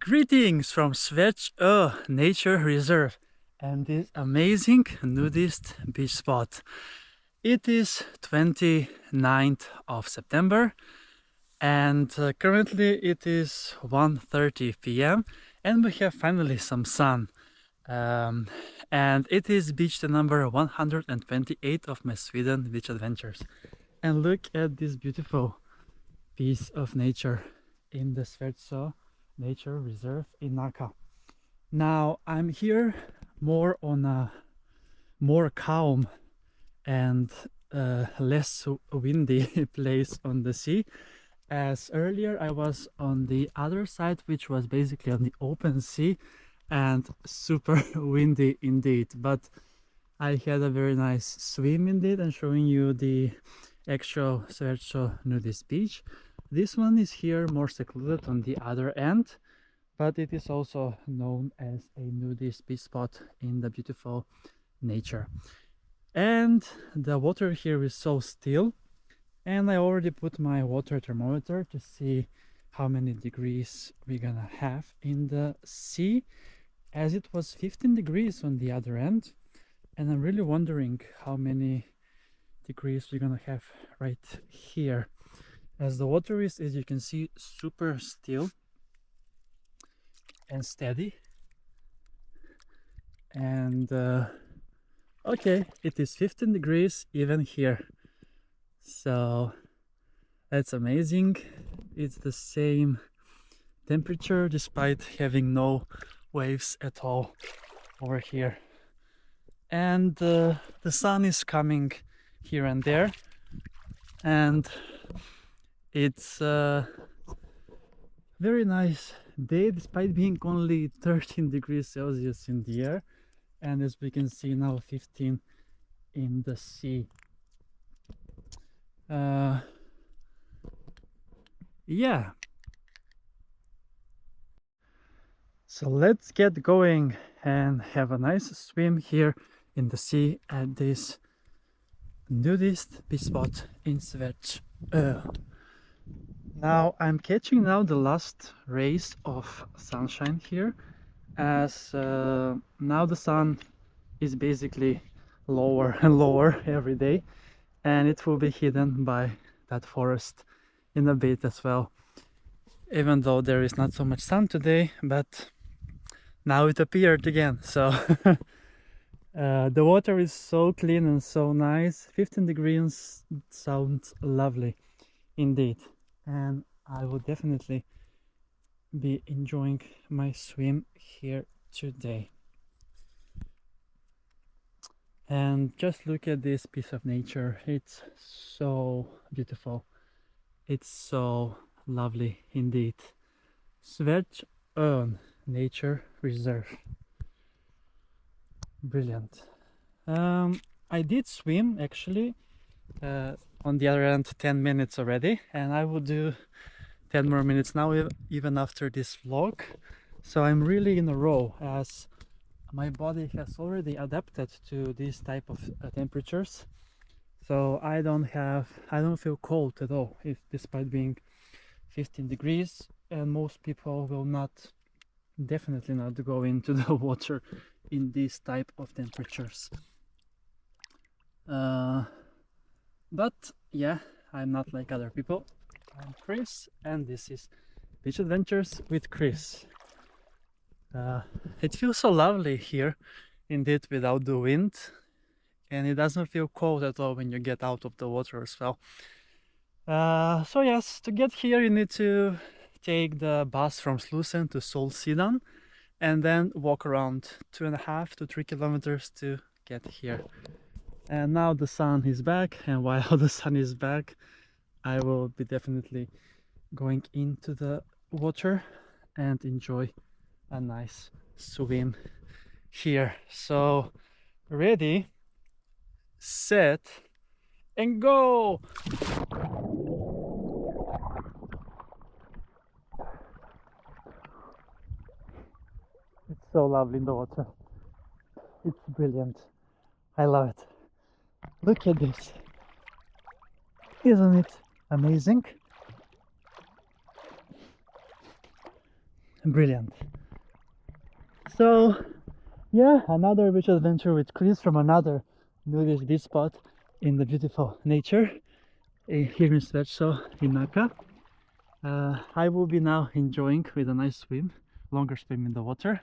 Greetings from Svärdsö Nature Reserve and this amazing nudist beach spot. It is 29th of September and currently it is 1:30 p.m. and we have finally some sun. And it is beach number 128 of my Sweden beach adventures. And look at this beautiful piece of nature in the Svärdsö Nature Reserve in Nacka. Now I'm here more on a more calm and less windy place on the sea, as earlier I was on the other side, which was basically on the open sea and super windy indeed. But I had a very nice swim indeed, and showing you the actual Svärdsö nudist beach. This one is here more secluded on the other end, but it is also known as a nudist beach spot in the beautiful nature. And the water here is so still, and I already put my water thermometer to see how many degrees we're gonna have in the sea, as it was 15 degrees on the other end, and I'm really wondering how many degrees we're gonna have right here, as the water is, as you can see, super still and steady. And okay, it is 15 degrees even here, so that's amazing. It's the same temperature despite having no waves at all over here. And the sun is coming here and there, and it's a very nice day despite being only 13 degrees Celsius in the air, and as we can see now 15 in the sea. Yeah, so let's get going and have a nice swim here in the sea at this nudist beach spot in Svärdsö. Now I'm catching now the last rays of sunshine here, as now the sun is basically lower and lower every day, and it will be hidden by that forest in a bit as well, even though there is not so much sun today, but now it appeared again. So the water is so clean and so nice. 15 degrees sounds lovely indeed, and I will definitely be enjoying my swim here today. And just look at this piece of nature. It's so beautiful. It's so lovely indeed. Svärdsön Nature Reserve. Brilliant. I did swim actually on the other end 10 minutes already, and I will do 10 more minutes now even after this vlog. So I'm really in a row, as my body has already adapted to these type of temperatures, so I don't feel cold at all, despite being 15 degrees, and most people will definitely not go into the water in these type of temperatures. But yeah, I'm not like other people. I'm Chris, and this is Beach Adventures with Chris. It feels so lovely here indeed without the wind, and it doesn't feel cold at all when you get out of the water as well. So yes, to get here you need to take the bus from Svärdsö to Solsidan and then walk around 2.5 to 3 kilometers to get here. And now the sun is back, and while the sun is back I will be definitely going into the water and enjoy a nice swim here. So ready, set, and go! It's so lovely in the water. It's brilliant. I love it. Look at this. Isn't it amazing? brilliant. So yeah, another beach adventure with Chris from another nudist beach spot in the beautiful nature here in Svärdsö in Nacka. I will be now enjoying with a nice swim, longer swim in the water.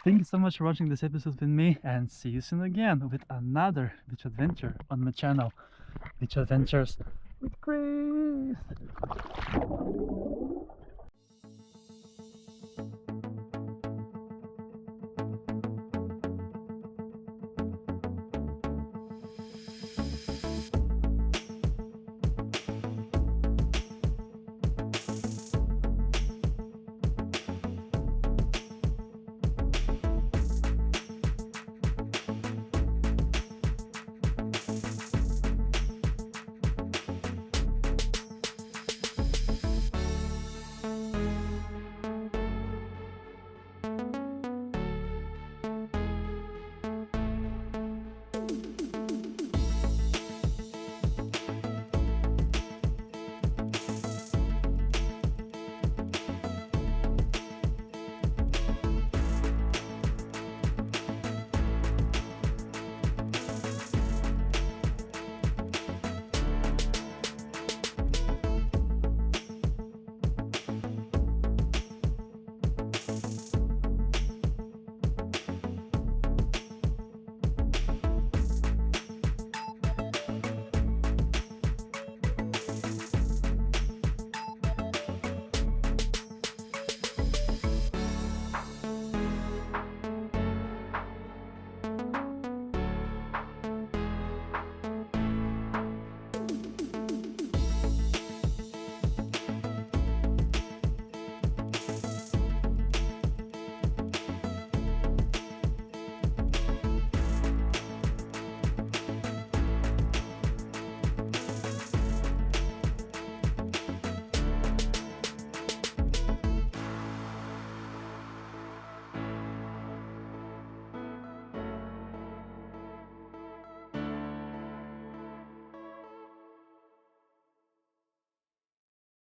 Thank you so much for watching this episode with me, and see you soon again with another beach adventure on my channel, Beach Adventures with Chris.